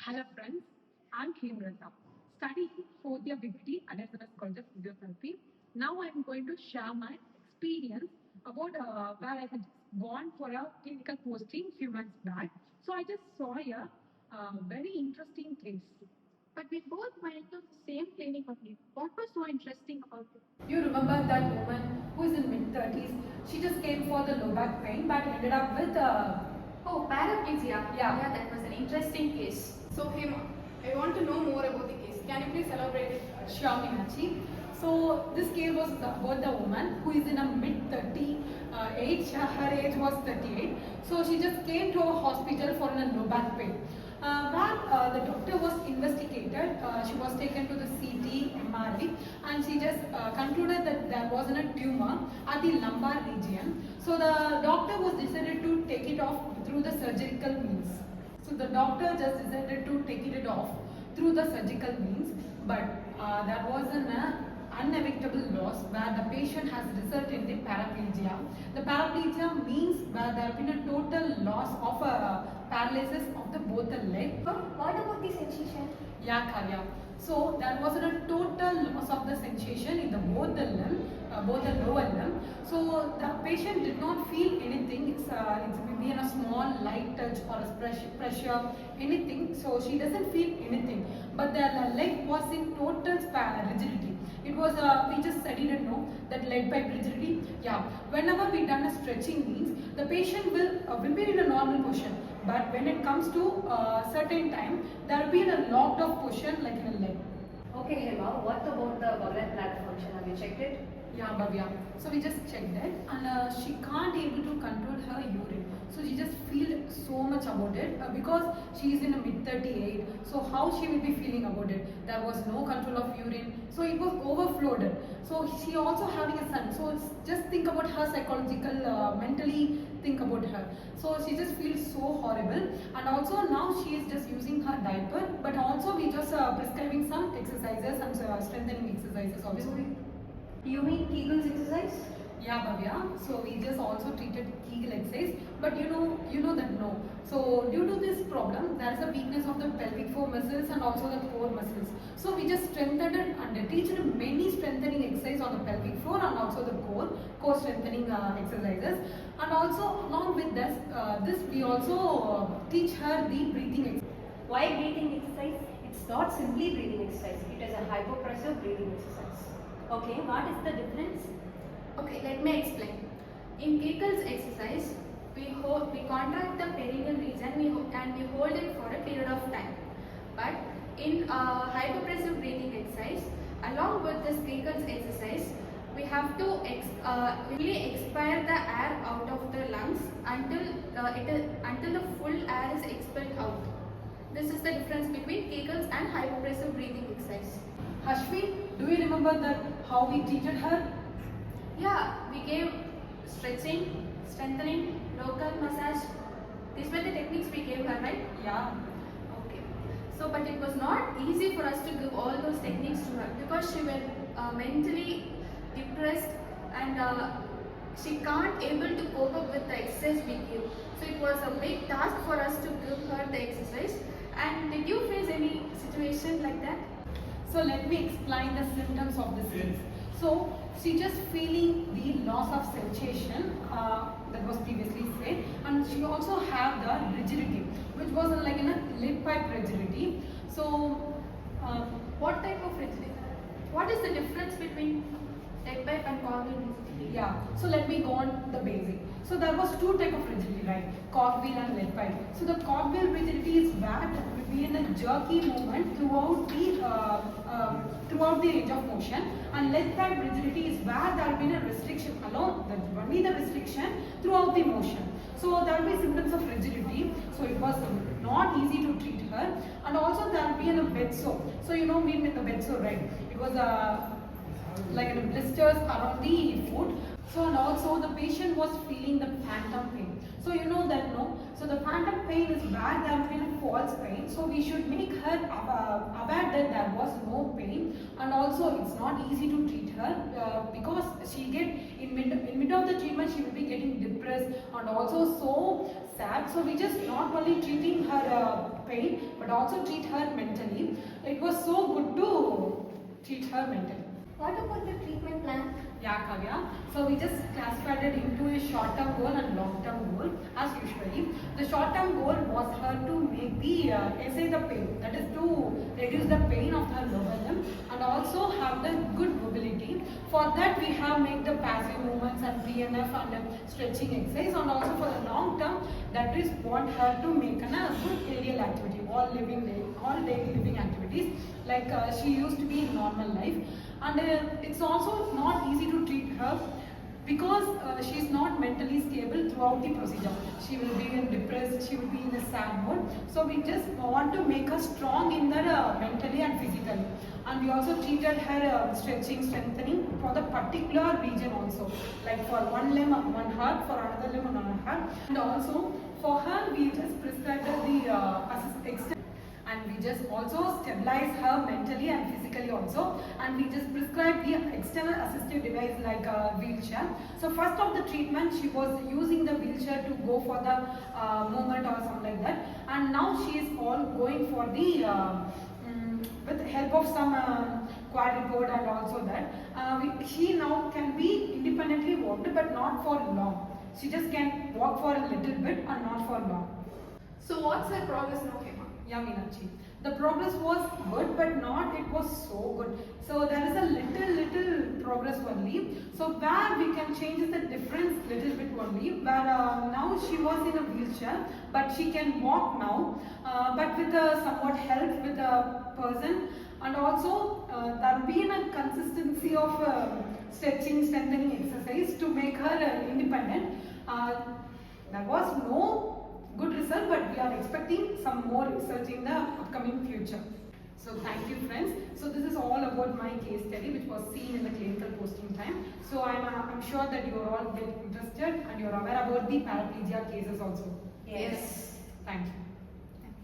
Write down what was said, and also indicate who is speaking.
Speaker 1: Hello friends, I'm Hemrata, studying 4th year BBT at SNS College of Physiotherapy. Now I'm going to share my experience about where I had gone for a clinical posting few months back. So I just saw a very interesting case. But we both went to the same clinic only. What was so interesting about it?
Speaker 2: You remember that woman who is in mid-30s? She just came for the low back pain but ended up with
Speaker 3: Oh, paraplegia.
Speaker 2: Yeah.
Speaker 3: That was an interesting case.
Speaker 4: So, Hema, I want to know more about the case. Can you please elaborate it?
Speaker 2: Sure, Meenakshi. So this case was about the woman who is in a mid-30 age. Her age was 38. So she just came to a hospital for a low back pain. Where the doctor was investigated, she was taken to the CT, MRI, and she just concluded that there wasn't a tumor at the lumbar region. So the doctor was decided to take it off through the surgical means. So the doctor just decided to take it off through the surgical means, but there was an unevictable loss where the patient has resulted in the paraplegia. The paraplegia means where there has been a total loss of paralysis of the both the leg.
Speaker 3: But what about the sensation?
Speaker 2: Yeah, Karya. So there was a total loss of the sensation in the both the limb, both the lower limb. So the patient did not feel anything. It's maybe in a small light touch or a pressure, anything. So she doesn't feel anything. But the leg was in total rigidity. It was we just studied it, no, that leg pipe rigidity. Yeah. Whenever we done a stretching means the patient will be in a normal position. But when it comes to certain time, there will be a locked off position like in a leg.
Speaker 5: Okay, Hema, what about the bowel and bladder function? Have you checked it?
Speaker 2: Yeah, Bhavya. So we just checked that, and she can't able to control her urine. So she just feel so much about it because she is in a mid-38. So how she will be feeling about it? There was no control of urine, so it was overflowed. So she also having a son. So just think about her psychological, mentally think about her. So she just feels so horrible, and also now she is just using her diaper. But also we just prescribing some exercises, some strengthening exercises also.
Speaker 5: You mean Kegel's exercise?
Speaker 2: Yeah, Bhavya. So we just also treated Kegel exercise, but you know that no. So due to this problem, there is a weakness of the pelvic floor muscles and also the core muscles. So we just strengthened it and teach many strengthening exercises on the pelvic floor and also the core strengthening exercises. And also along with this we also teach her the breathing exercise.
Speaker 5: Why breathing exercise? It's not simply breathing exercise. It is a hypopressive breathing exercise. Okay, what is the difference?
Speaker 3: Okay, let me explain. In Kegel's exercise, we contract the perineal region and we hold it for a period of time. But in hypopressive breathing exercise, along with this Kegel's exercise, we have to really expire the air out of the lungs until the full air is expelled out. This is the difference between Kegel's and hypopressive breathing exercise.
Speaker 2: Hashvi, do you remember that how we treated her?
Speaker 3: Yeah, we gave stretching, strengthening, local massage. These were the techniques we gave her, right?
Speaker 2: Yeah.
Speaker 3: Okay. So, but it was not easy for us to give all those techniques to her because she was mentally depressed and she can't able to cope up with the exercise we give. So it was a big task for us to give her the exercise. And did you face any situation like that?
Speaker 2: So let me explain the symptoms of this case. So she just feeling the loss of sensation that was previously said, and she also have the rigidity, which was like in a lip pipe rigidity. So
Speaker 3: What type of rigidity? What is the difference between lead pipe and cogwheel rigidity?
Speaker 2: yeah, so let me go on the basic. So there was two type of rigidity, right? Cogwheel and lead pipe. So the cogwheel rigidity is where there will be in a jerky movement throughout the range of motion, and lead pipe rigidity is where there will be a restriction alone. There will be the restriction throughout the motion. So there will be symptoms of rigidity. So it was not easy to treat her, and also there will be a bed sore. So you know, we with the bed sore, right? It was like blisters around the foot. So and also the patient was feeling the phantom pain. So you know that, no? So the phantom pain is where there has been a false pain. So we should make her aware that there was no pain, and also it's not easy to treat her because she get in mid of the treatment she will be getting depressed and also so sad. So we just not only treating her pain, but also treat her mentally. It was so good to treat her mentally.
Speaker 5: What about the treatment plan?
Speaker 2: Yeah, Kavya. So we just classified it into a short-term goal and long-term goal as usually. The short-term goal was her to make the essay the pain, that is to reduce the pain of her lower limb and also have the good mobility. For that we have made the passive movements and PNF and stretching exercise, and also for the long term that is want her to make a good aerial activity, all daily living activities like she used to be in normal life. And it's also not easy to treat her because she is not mentally stable throughout the procedure. She will be depressed, she will be in a sad mode. So we just want to make her strong in the mentally and physically. And we also treated her stretching, strengthening for the particular region also. Like for one limb on one heart, for another limb on another heart. And also for her we just prescribed her the external. And we just also stabilize her mentally and physically also, and we just prescribe the external assistive device like a wheelchair. So first of the treatment she was using the wheelchair to go for the movement or something like that, and now she is all going for the with the help of some quadripod and also that she now can be independently walked but not for long. She just can walk for a little bit and not for long.
Speaker 4: So what's her progress now, Hema?
Speaker 2: Yeah, Meenakshi. The progress was good, but not it was so good. So there is a little progress only. So where we can change the difference little bit only. Where now she was in a wheelchair, but she can walk now. But with somewhat help with a person, and also there being a consistency of stretching, strengthening exercise to make her independent. There was no good result, but we are expecting some more research in the upcoming future. So thank you, friends. So this is all about my case study which was seen in the clinical posting time. So I'm sure that you are all get interested and you are aware about the paraplegia cases also.
Speaker 5: Yes.
Speaker 2: Thank you.